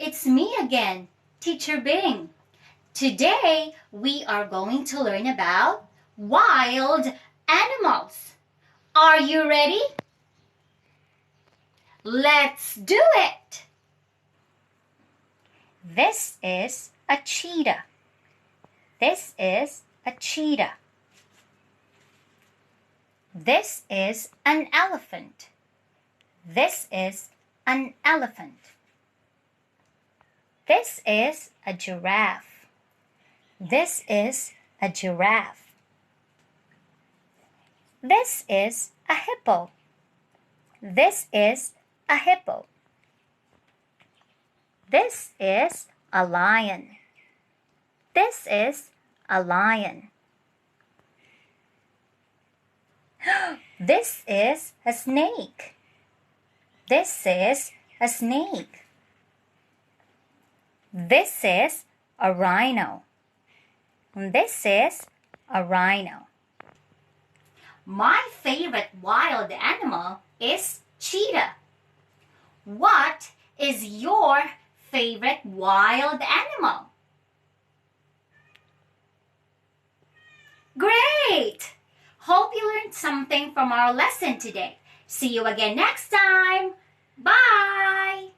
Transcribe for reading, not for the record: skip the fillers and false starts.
it's me again, Teacher Bing. Today, we are going to learn about wild animals. Are you ready? Let's do it! This is a cheetah. This is a cheetah. This is an elephant. This is an elephant. This is a giraffe. This is a giraffe. This is a hippo. This is a hippo. This is a lion. This is a lion. This is a snake. This is a snake. This is a rhino. This is a rhino. My favorite wild animal is cheetah. What is your favorite wild animal? Great! Hope you learned something from our lesson today. See you again next time. Bye!